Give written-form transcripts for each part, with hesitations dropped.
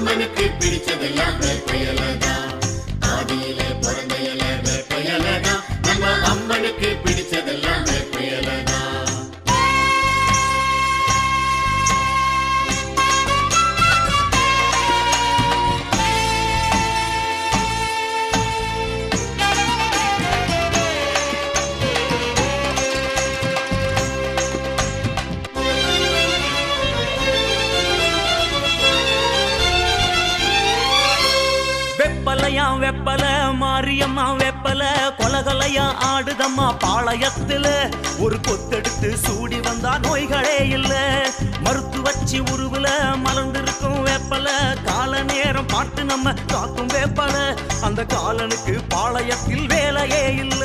அம்மனுக்கு பிடிச்சதெல்லாம் வேப்பையலதான். ஆதியில பிறந்த இல வேப்பையலதான். நம்ம அம்மனுக்கு பிடிச்சதெல்லாம் வேப்பையலதான். வெப்பல மாரியம்மா வெப்பல கொலகலையா ஆடுதம்மா பாளையத்துல. ஒரு கொத்தெடுத்து சூடி வந்தா நோய்களே இல்ல. மறுத்து வச்சு உருவுல மலர்ந்திருக்கும் வேப்பல. கால நேரம் பாட்டு நம்ம காக்கும் வேப்பல. அந்த காலனுக்கு பாளையத்தில் வேலையே இல்ல.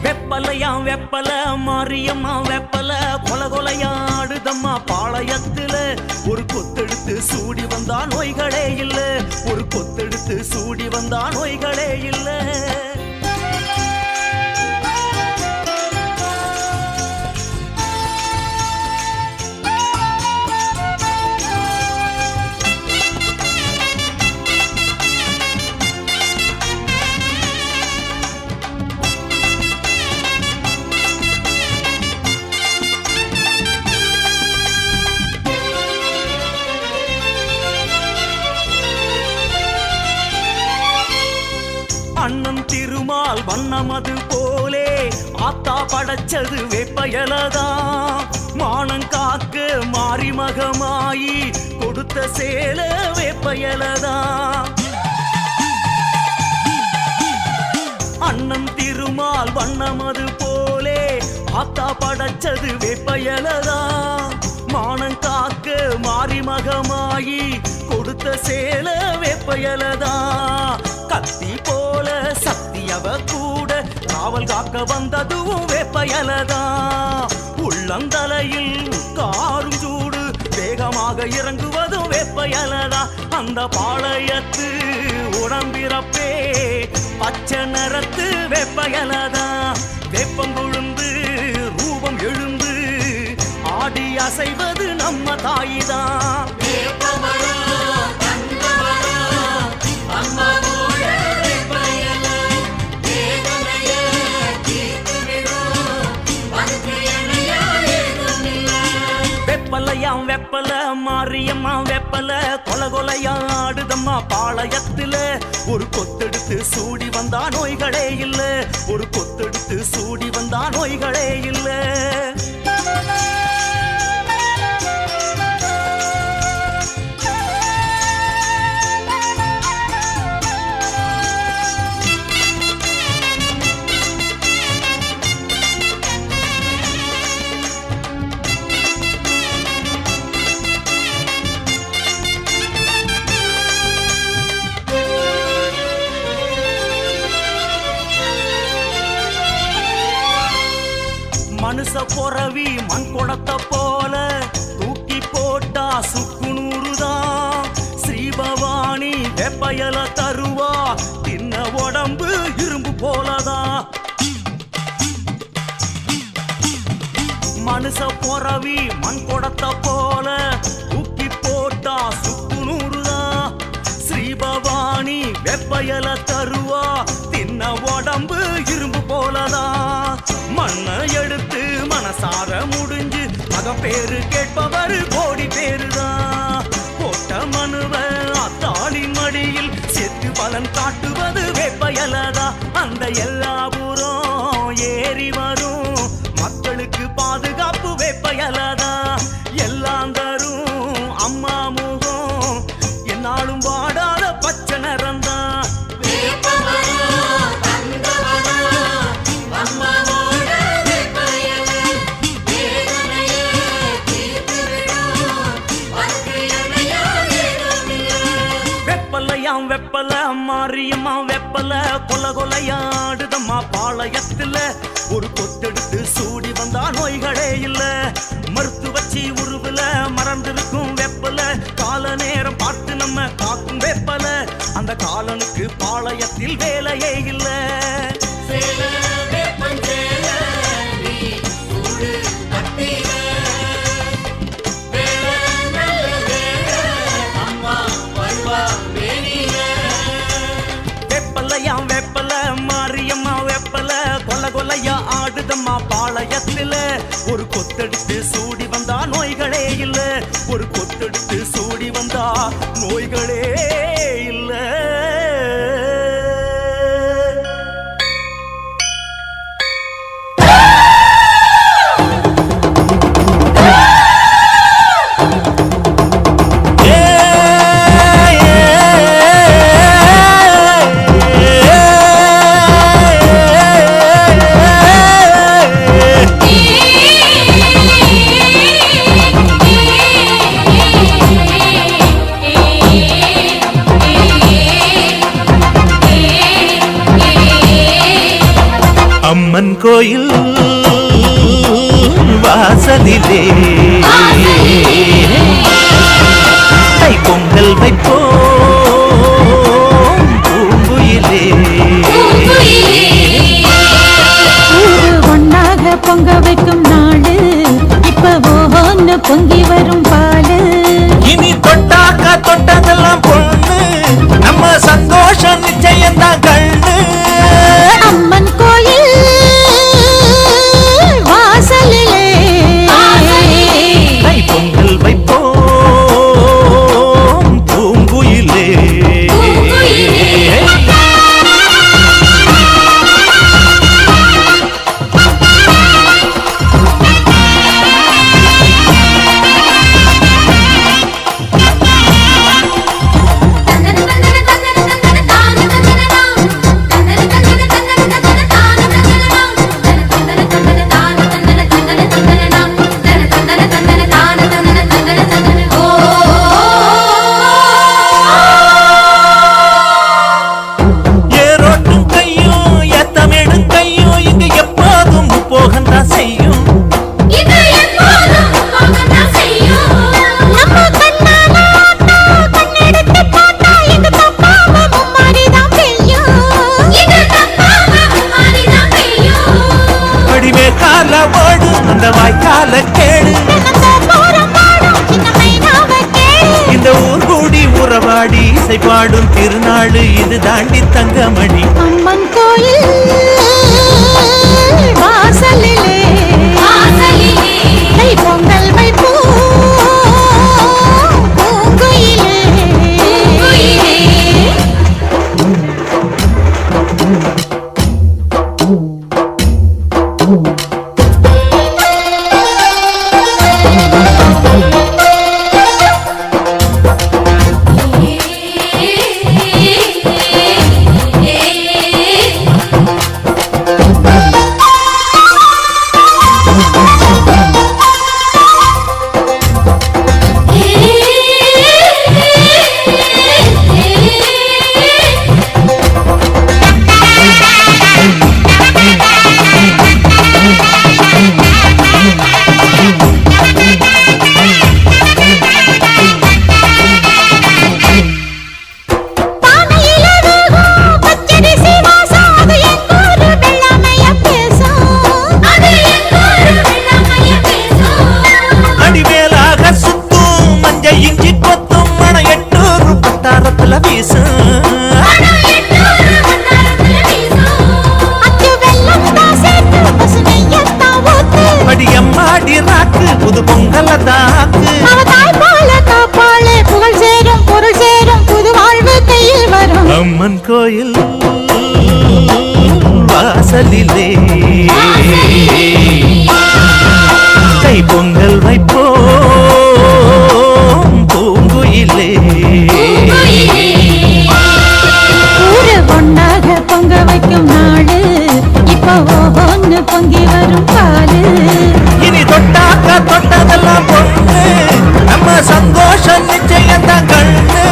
வெப்பலையாம் வெப்பல மாரியம்மா வெப்பல கொலகொலையா ஆடுதம்மா பாளையத்துல. ஒரு கொத்தெடுத்து சூடி வந்தா நோய்களே இல்ல. ஒரு கொத்தெடுத்து சூடி வந்தா நோய்களே இல்ல. அண்ணன் திருமால் வண்ணமது போலே ஆத்தா படைச்சது வேப்பையலதான். மானம் காக்க மாறி மகமாயி கொடுத்த சேல வேப்பையலதான். அண்ணன் திருமால் வண்ணமது போலே ஆத்தா படைச்சது வேப்பையலதான். மானம் காக்க மாறி மகமாயி கொடுத்த சேல வேப்பையலதான். கத்தி போல சக்தியவ கூட காவல் காக்க வந்ததுவும் வேப்பையலதான். உள்ளந்தலையில் காரும் சூடு வேகமாக இறங்குவதும் வேப்பையலதான். அந்த பாளையத்து உடம்பிறப்பே பச்சை நிறத்து வேப்பையலதான். வேப்பம் கொழுந்து ரூபம் எழுந்து ஆடி அசைவது நம்ம தாயிதான். வெப்பலையாம் வெப்பல மாரியம்மா வெப்பல கொலகொலையா ஆடுதம்மா பாளையத்துல. ஒரு கொத்தெடுத்து சூடி வந்தா நோய்களே இல்ல. ஒரு கொத்தெடுத்து சூடி வந்தா நோய்களே இல்ல. மனுஷ பொறவி மண் கொடத்த போல தூக்கி போட்டா சுக்குநூறுதான். ஸ்ரீபவானி வெப்பையல தருவா தின்ன உடம்பு இரும்பு போலதான். மனுஷ பொறவி மண் கொடத்த போல தூக்கி போட்டா சுக்குநூறுதான். ஸ்ரீபவானி வெப்பையல தருவா தின்ன உடம்பு இரும்பு போலதான். மண்ணை எடுத்து மனசார முடிஞ்சு மக பேரு கேட்பவர் கோடி பேருதான். போட்ட மனுவ அத்தாளின் மடியில் செத்து பலன் காட்டுவது வேப்பையலதா. அந்த எல்லா ஊரும் ஏறி வரும் மக்களுக்கு பாதுகாப்பு வேப்பையலதா. எல்லாம் தரும் அம்மா முகம் என்னாலும் வாடாத பச்சை நிறந்தான். வெப்பல மாரியம்மா வெப்பல கொலகொலையாடுதம்மா பாளையத்துல. ஒரு கொத்தெடுத்து சூடி வந்தா நோய்களே இல்ல. மறுத்து வச்சு உருவுல மறந்திருக்கும் வெப்பல. கால நேரம் பார்த்து நம்ம காக்கும் வேப்பல. அந்த காலனுக்கு பாளையத்தில் வேலையே இல்ல. சேல வேப்பம் சேல நீ சூடு கட்டில வேல நல்ல வேல அம்மா வருவா வேணில. வெப்பலையாம் வெப்பல மாரியம்மா வெப்பல கொல்ல கொல்லையா ஆடுதம்மா பாளையத்துல. ஒரு கொத்தெடுத்து சூடி வந்தா நோய்களே இல்ல. ஒரு கொத்தெடுத்து சூடி வந்தா நோய்களே இல்ல. அம்மன் கோயில் வாசலிலே பொங்கல் வைப்போம் பூங்குயிலே. ஒன்னாக பொங்க வைக்கும் நாடு இப்ப ஒன்னு பொங்கி வரும் பாலு. இனி தொட்டாக்கா தொட்டதெல்லாம் பொண்ணு நம்ம சந்தோஷம் நிச்சயம்தான் கண்ணு. அம்மன் கோயில் வாசலிலே பொங்கல் வைப்போம் பூங்குயிலே. இந்த ஊர் கூடி உறவாடி இசை பாடும் திருநாடு இது தாண்டி தங்கமணி. அம்மன் கோயில் வாசலிலே பொங்கல் வைப்போம் பூங்குயிலே. புது பொங்கல தாக்கு புகழ் சேரும் பொருள் சேரும் புது வாழ்வு கையில் வரும். அம்மன் கோயில் வாசலிலே கை பொங்கல் வைப்போம் பூங்குயிலே. ஊரு ஒன்னாக பொங்க வைக்கும் நாடு இப்ப ஒன்னு பொங்கி வரும் பாலு. இனி தொட்டாக்கா தொட்டதெல்லாம் பொண்ணு நம்ம சந்தோஷம் நிச்சயம்தான் கண்ணு.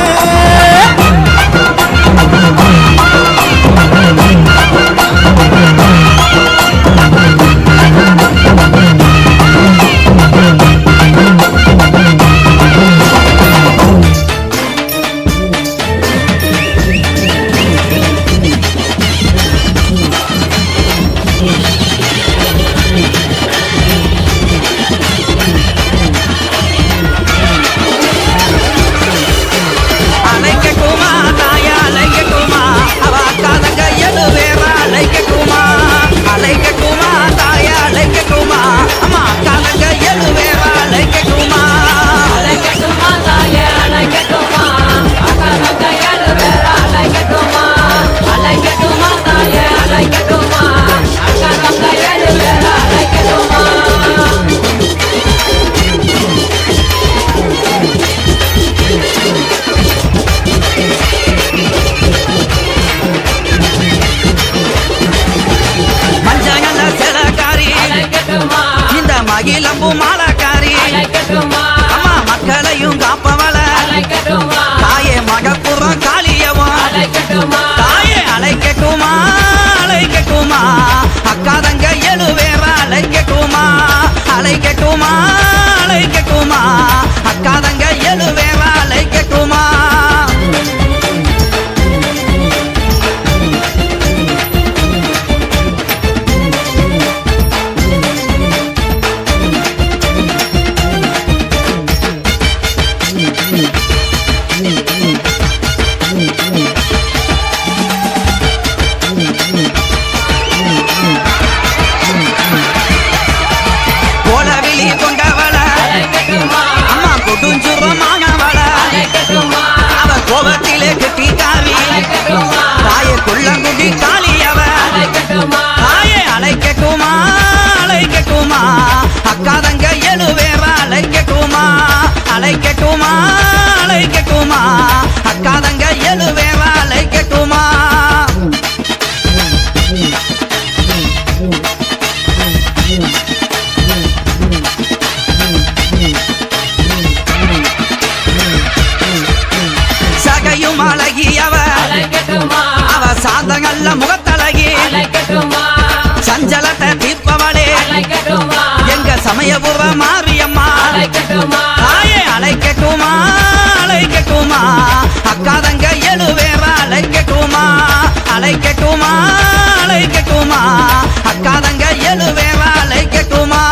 நல்ல நல்ல முகத்தழகி சஞ்சலத்தை தீர்ப்பவளே எங்க சமயபுர மாரியம்மா தாயே அழைக்கட்டுமா அழைக்கட்டுமா அக்காதங்க எழுவேற அழைக்கட்டுமா அழைக்கட்டுமா அழைக்கட்டுமா அக்காதங்க எழுவேற அழைக்கட்டுமா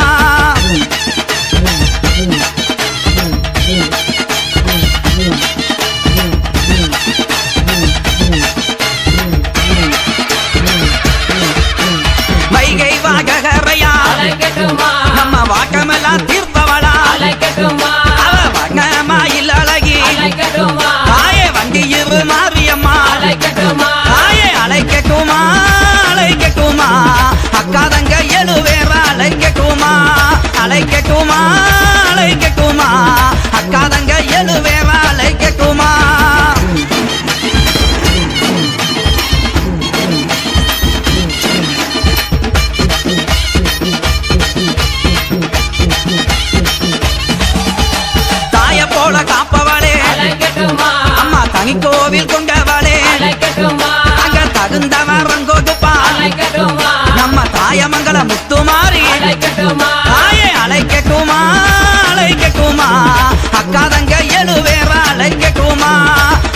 வைகை வாகரையா நம்ம வாக்கமெல்லாம் தீர்ப்பவளா அவ வங்கமாயில் அழகி தாயே வண்டியிரு மாரியம்மா தாயே அழைக்கட்டுமா அழைக்கட்டுமா அக்காதங்க எழுவேற அழைக்கட்டுமா அழைக்கட்டுமா அழைக்கட்டுமா அக்காதங்க எழுவேற அழைக்கட்டுமா தாய போல காப்பவளே அம்மா தனி கோவில் கொண்டவளே அங்க தகுந்தவரம் கொடுப்பா நம்ம தாயமங்கல முத்துமாரி தாயே அழைக்கட்டுமா அழைக்கட்டுமா அக்காதங்க எழுவேற அழைக்கட்டுமா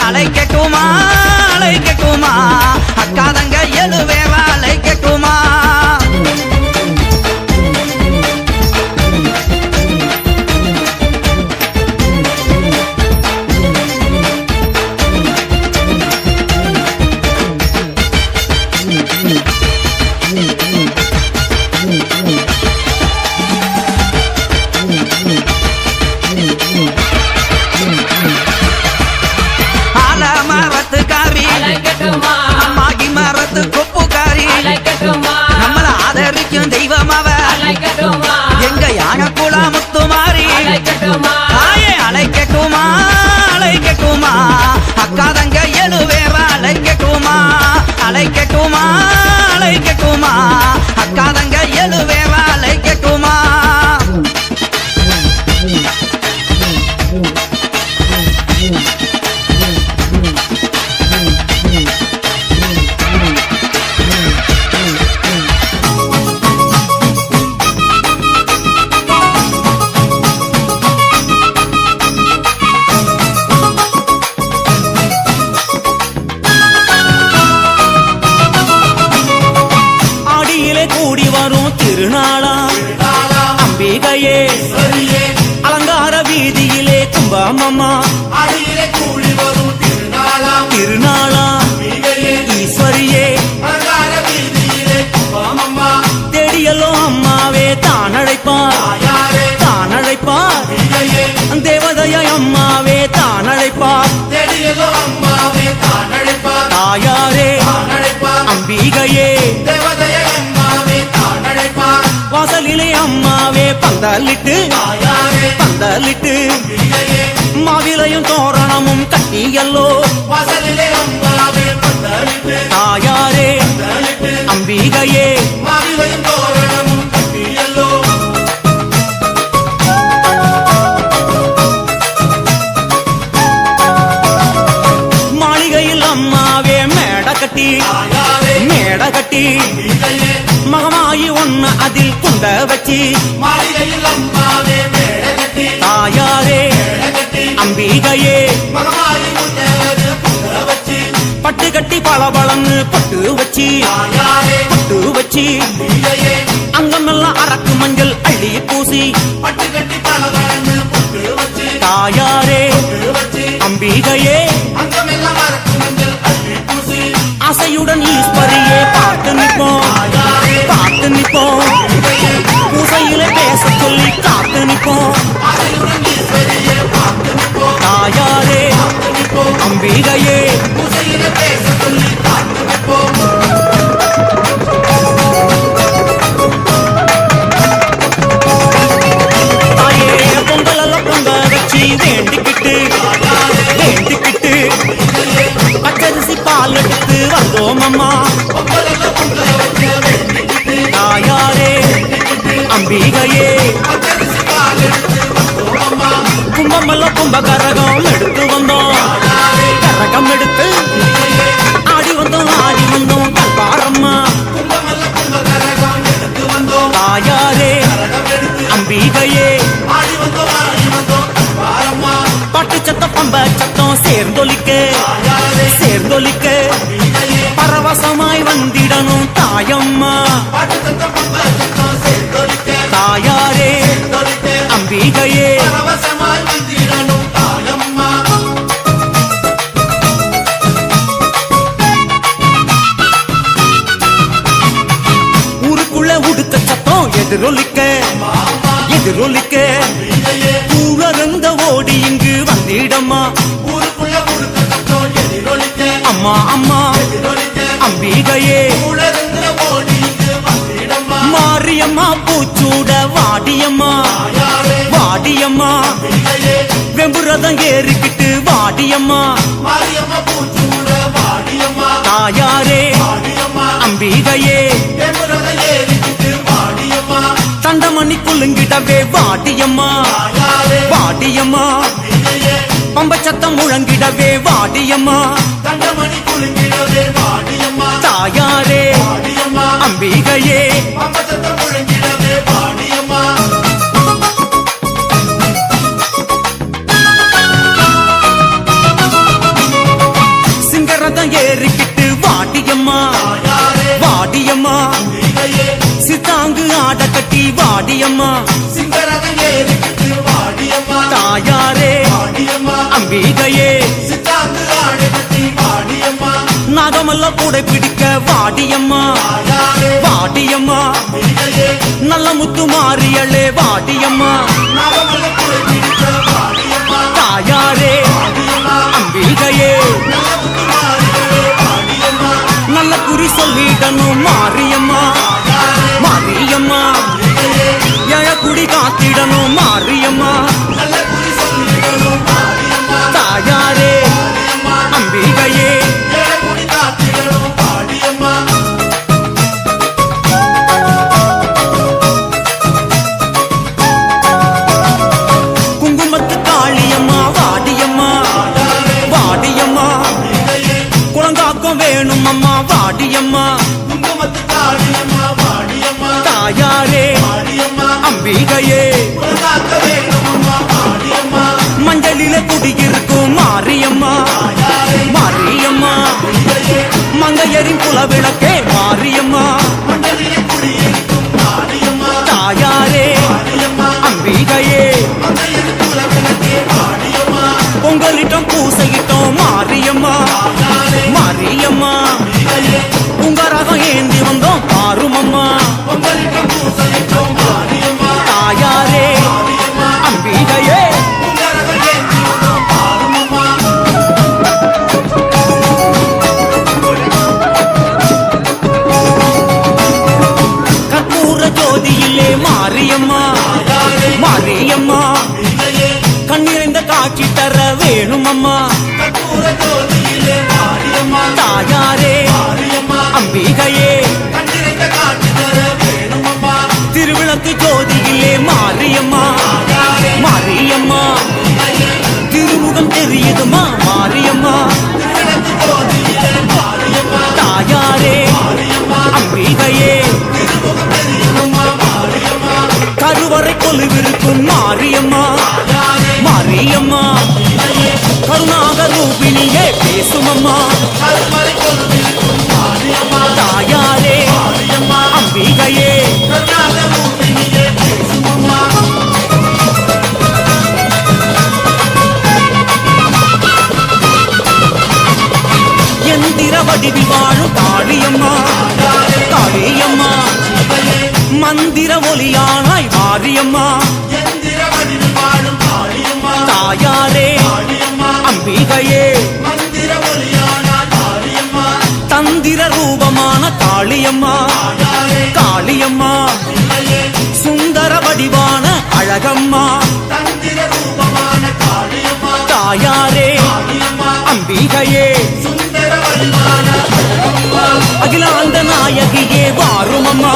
அழைக்கட்டுமா அழைக்கட்டுமா அக்காதங்க எழுவேற அழைக்கட்டுமா ஆலமரத்துக்காரி அம்மாகி மரத்து கொப்புக்காரி நம்மள ஆதரிக்கும் தெய்வம் அவ எங்க யானக்குள முத்துமாரி தாயே அழைக்கட்டுமா அழைக்கட்டுமா அக்காதங்க எழுவேற அழைக்கட்டுமா அழைக்கட்டுமா அழைக்கட்டுமா அக்காதங்க எழுவேற அழைக்கட்டுமா ஆடியிலே கூடி வரும் திருநாளா அம்பிகையே அலங்கார வீதியிலே கும்பமம்மா திருநாளா ஈஸ்வரியே தேடியல்லோ அம்மாவே தான் அழைப்பார் தான் அழைப்பார் தேவதைய அம்மாவே தான் அழைப்பார் தாயாரே அம்பிகையே வாசலிலே அம்மாவே பந்தலிட்டு பந்தலிட்டு மாவிலையும் தோரணமும் கட்டியல்லோ தாயாரே அம்பிகையே மாளிகையில் அம்மாவே மேட கட்டி மேட கட்டி மகமாயி ஒன்னு அதில் குண்ட வச்சி தாயாரே அம்பிகையே பட்டு கட்டி பளபளன்னு பட்டு வச்சி பட்டு வச்சி அங்கமெல்லாம் அரக்கு மஞ்சள் அள்ளி பூசி தாயாரே அம்பிகையே ஆசையுடன் ஈஸ்வரியே பார்த்து நிற்போம் பார்த்து நிற்போம் பூசையிலே பேச சொல்லி காத்து நிற்போம் தாயாரே அம்பிகையே தாயே பொங்கலெல்லாம் பொங்க வச்சு வேண்டிக்கிட்டு வேண்டிக்கிட்டு பச்சரிசி பால் எடுத்து வந்தோம் அம்மா தாயாரே அம்பிகையே கும்பமல்ல கும்ப கரகம் எடுத்து வந்தோம் கரகம் எடுத்து ஆடி வந்தோம் வந்திடணும் தாயம்மா பாட்டு சத்தம் பம்பர சத்தம் சேர்த்தொழிக்க தாயாரே சேர்த்தொழிக்க அம்பிகையே பரவசமாய் வந்திடணும் தாயம்மா ஊருக்குள்ள உடுக்க சத்தம் எதிரொலிக்க எதிரொலிக்க ஊழறந்த ஓடி இங்கு வந்திடம்மா ஊருக்குள்ள உடுக்க சத்தம் எதிரொலிக்க அம்மா அம்மா எதிரொலிக்க அம்பிகையே உலர்ந்த ஓடி இங்கு வந்திடம்மா மாரியம்மா பூச்சூட வாடியம்மா தாயாரே வாடியம்மா அம்பிகையே வெம்புரதம் ஏறிக்கிட்டு வாடியம்மா மாரியம்மா பூச்சூட வாடியம்மா தாயாரே வாடியம்மா அம்பிகையே எம்புரத ஏறிக்கிட்டு வாடியம்மா தண்டமணி குலுங்கிடவே வாடியம்மா தாயாரே வாடியம்மா அம்பிகையே பம்ப சத்தம் முழங்கிடவே வாடியம்மா தண்டமணி குலுங்கிடவே வாடியம்மா தாயாரே வாடியம்மா அம்பிகையே பம்பசத்தம் முழங்கிடவே வாடியம்மா சிங்கரதம் ஏறிக்கிட்டு வாடியம்மா தாயாரே வாடியம்மா அம்பிகையே சித்தாங்கு ஆட கட்டி வாடியம்மா சிங்கரதம் ஏறிக்கிட்டு வாடியம்மா தாயாரே வாடியம்மா அம்பிகையே சித்தாந்து ஆடகட்டி வாடியம்மா நாகமல்ல கூட பிடிக்க வாடியம்மா தாயாரே வாடியம்மா அம்பிகையே நல்ல முத்து மாறியளே வாடியம்மா நவமல்ல குலை பிடிக்க வாடியம்மா தாயாரே வாடியம்மா அம்பிகையே நல்ல முத்துமாரிகளே வாடியம்மா நல்ல குறி சொல்லிடணும் மாரியம்மா தாயாரே மாரியம்மா அம்பிகையே குடி காத்திடணும் மாரியம்மா நல்ல குறி சொல்லிடணும் வாடியம்மா தாயாரே வாடியம்மா அம்பிகையே ஏழகுடி காத்திடணும் வாடியம்மா குங்குமத்து காளியம்மா வாடியம்மா வாடியம்மா அம்பிகையே குளங்காக்கம் வேணும் அம்மா வாடியம்மா குங்குமத்து காளியம்மா வாடியம்மா தாயாரே வாடியம்மா அம்பிகையே உலகாக்க வேணுமம்மா வாடியம்மா மஞ்சளில குடியிருக்கும் மாரியம்மா தாயாரே மாரியம்மா அம்பிகையே மங்கையரின் குலவிளக்கே மாரியம்மா மண்டலிலே குடியிருக்கும் வாடியம்மா தாயாரே வாடியம்மா அம்பிகையே மங்கையர் குலவிளக்கே வாடியம்மா பொங்கலிட்டம் பூசையிட்டோம் மாரியம்மா தாயாரே மாரியம்மா அம்பிகையே உங்க ரகம் ஏந்தி வந்தோம் பாருமம்மா பொங்கலிட்ட பூசையிட்டோம் வாடியம்மா தாயாரே வாடியம்மா அம்பிகையே உங்கரகம் ஏந்தி வந்தோம் பாருமம்மா கற்பூர ஜோதியிலே மாரியம்மா தாயாரே மாரியம்மா அம்பிகையே கண்ணிறைந்த காட்சி தர வேணுமம்மா கற்பூர ஜோதியிலே வாடியம்மா தாயாரே வாடியம்மா அம்பிகையே கண்டிருந்த காட்சி தர வேணுமம்மா திருவிளக்கு ஜோதியிலே மாரியம்மா மாரியம்மா திருமுகம் தெரியுதுமா மாரியம்மா திருவிளக்கு ஜோதியிலே வாடியம்மா தாயாரே வாடியம்மா அம்பிகையே திருமுகம் தெரியுமம்மா வாடியம்மா கருவறை கொலுவிருக்கும் மாரியம்மா தாயாரே மாரியம்மா கருணாக ரூபினியே பேசுமம்மா கருமறை கொலுவிருக்கும் வாடியம்மா தாயாரே வாடியம்மா அம்பிகையே கருணாக ரூபினியே பேசுமம்மா எந்திர வடிவில் வாழும் காளியம்மா காளியம்மா மந்திர ஒலியானாய் மாரியம்மா எந்திர வடிவில் வாழும் வாடியம்மா தாயாரே வாடியம்மா அம்பிகையே மந்திர ஒலியானா வாடியம்மா தந்திர ரூபமான காளியம்மா தாயாரே காளியம்மா அம்பிகையே சுந்தர வடிவான அழகம்மா தந்திர ரூபமான காளியம்மா தாயாரே வாடியம்மா அம்பிகையே சுந்தர வடிவான அழகம்மா அகிலாண்ட நாயகியே வாருமம்மா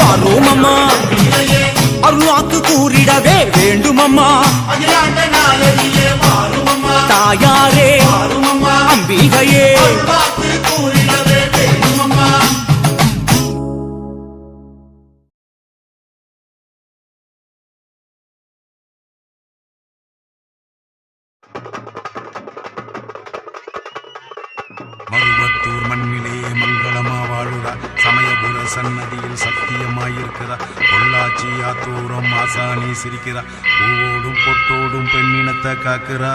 வாருமம்மா அம்பிகையே அருள்வாக்கு கூறிடவே வேண்டுமம்மா அகிலாண்ட நாயகியே வாருமம்மா தாயாரே வாருமம்மா அம்பிகையே வாக்கு கூறிடவே வேணுமம்மா மருவத்தூர் மண்ணிலே மங்களமா இருக்கிறா, சமயபுர சன்னதியில் சத்தியமாயிருக்கிறா, பொள்ளாச்சி ஆத்தூரம் மாசாணி சிரிக்கிறா, பூவோடும் பொட்டோடும் பெண்ணினத்தை காக்கிறா.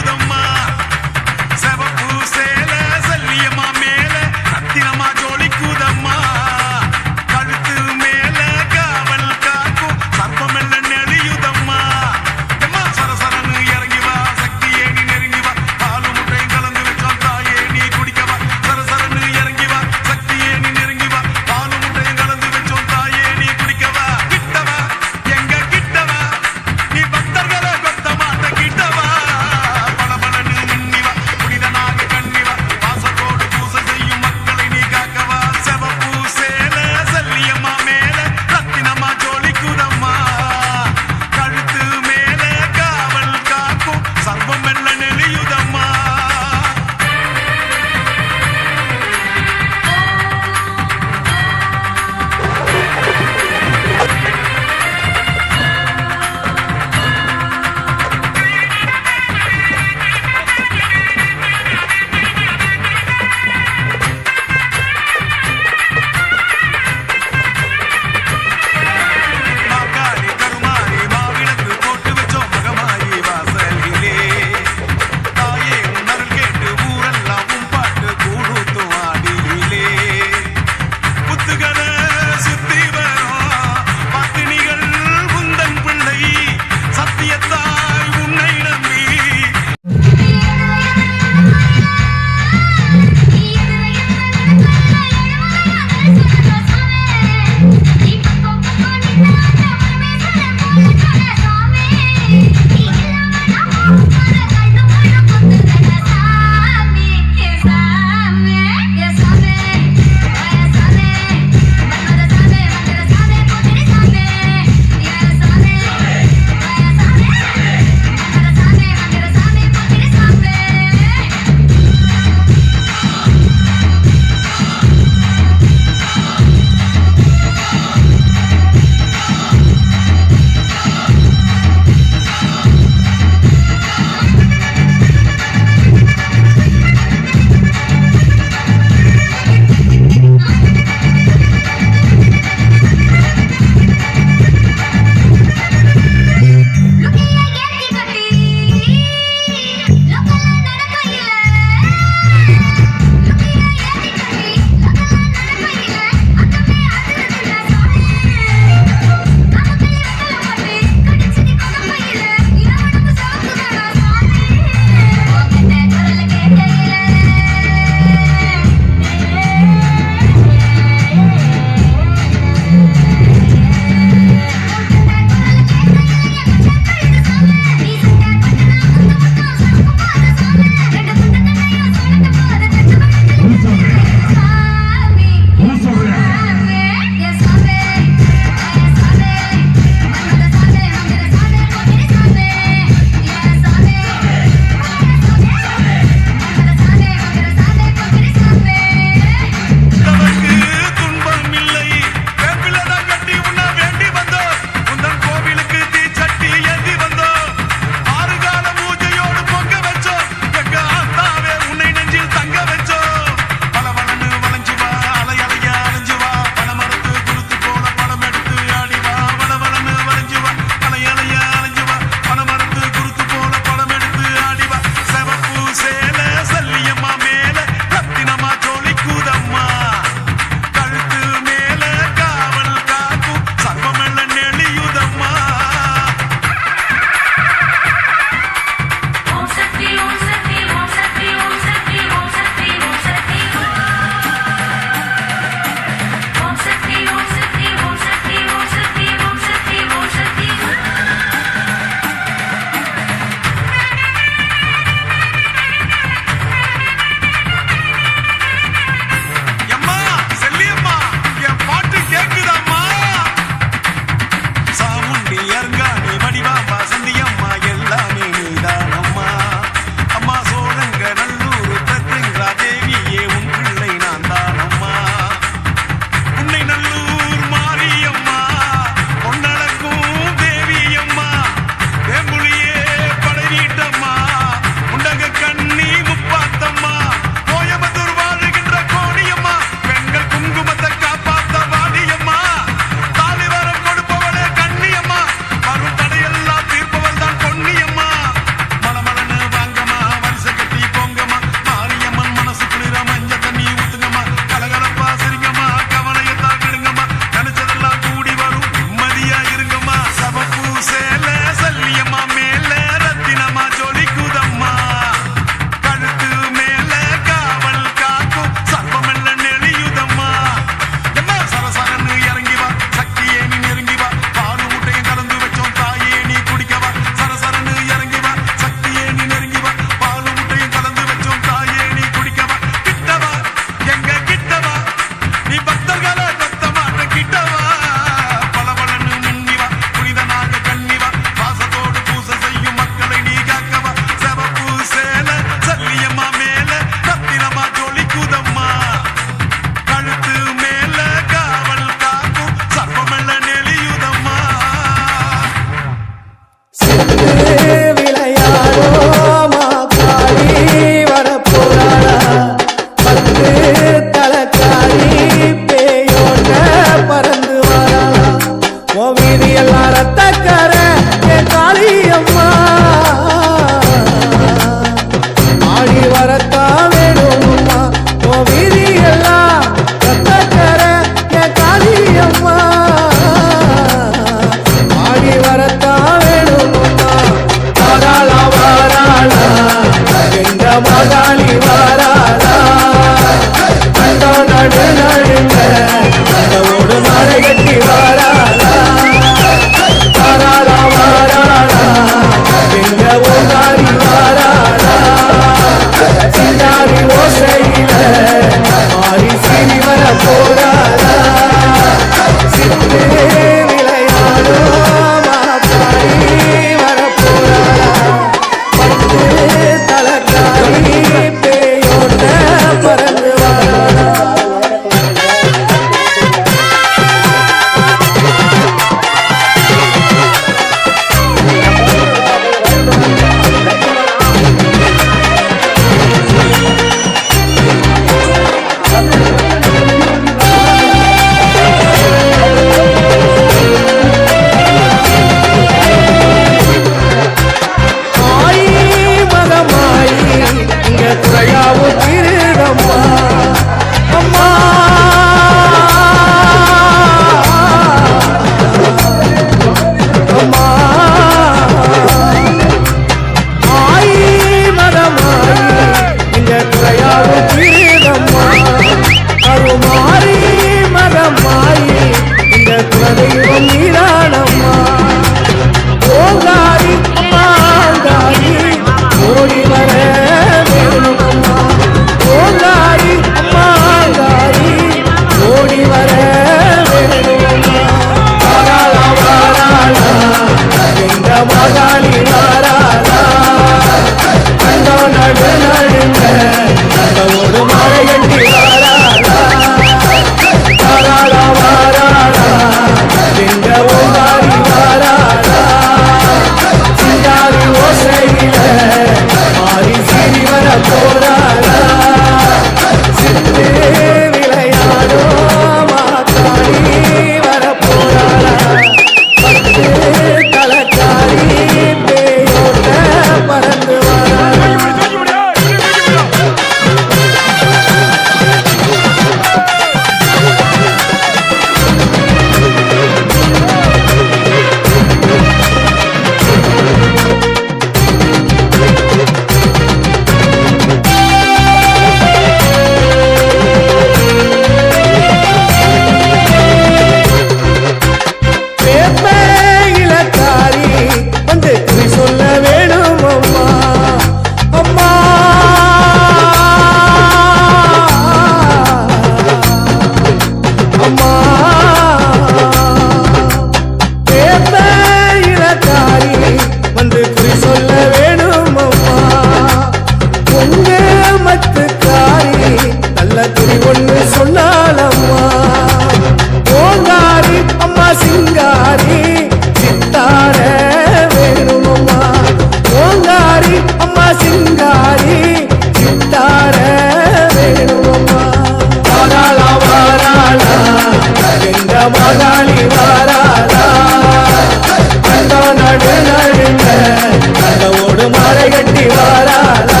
வாராளா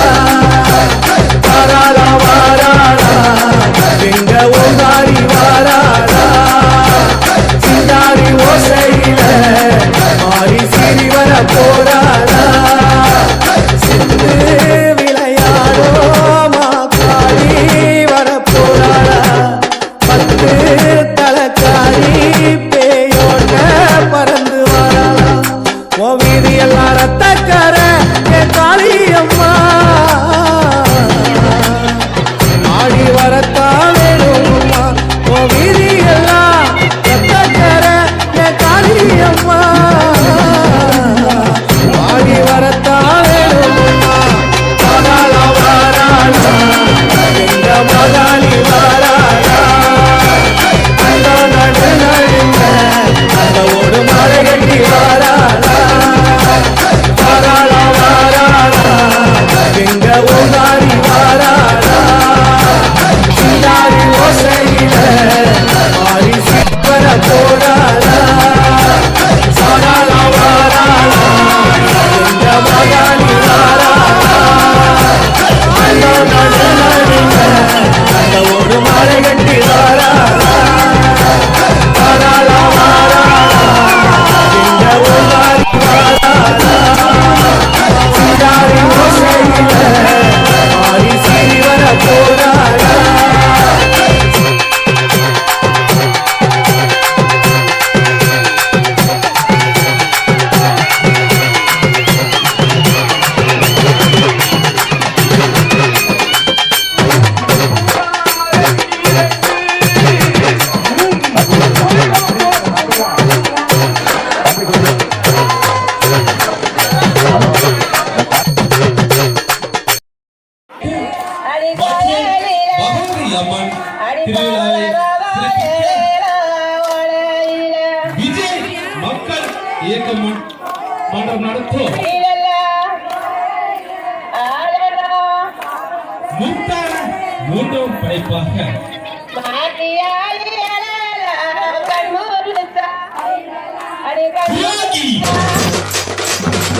வாராளா வாராளா எங்க ஓங்காரி வாராளா சிந்தாரி ஓசையில மாறி சிறி வர போராளா சிந்து விளையாடோ மாக்காரி வர போராளா பத்து தலக்காரி பேயோட பறந்து வாராளா ஓ வீதி எல்லாம் ரத்தக்கார என் காளியம்மா ஆடி வரத்தான் வேணும்மா ஓ வீதி எல்லாம் ரத்தக்கார என் காளியம்மா ஆடி வரத்தான் வேணும்மா வாராளா வாராளா எங்க மகாளி வாராளா அந்த நடு நடுங்க அந்த ஒரு மலை கட்டி வாராளா வாராளா வாராளா எங்க ஓங்காரி வாராளா சிந்தாரி ஓசையில மாறி சிப்பர போராளா வாராளா வாராளா எங்க மகாளி வாராளா அந்த நடு நடுங்க அந்த ஒரு மலை கட்டி வாராளா வாராளா வாராளா எங்க ஓங்காரி வாராளா சிந்தாரி ஓசையில மாறி சிறிவர போராளா பகவதி அம்மன் திருவிழாவை விஜய் மக்கள் இயக்கம் மன்றம் நடத்தும் முத்தான மூன்றாம் படைப்பாக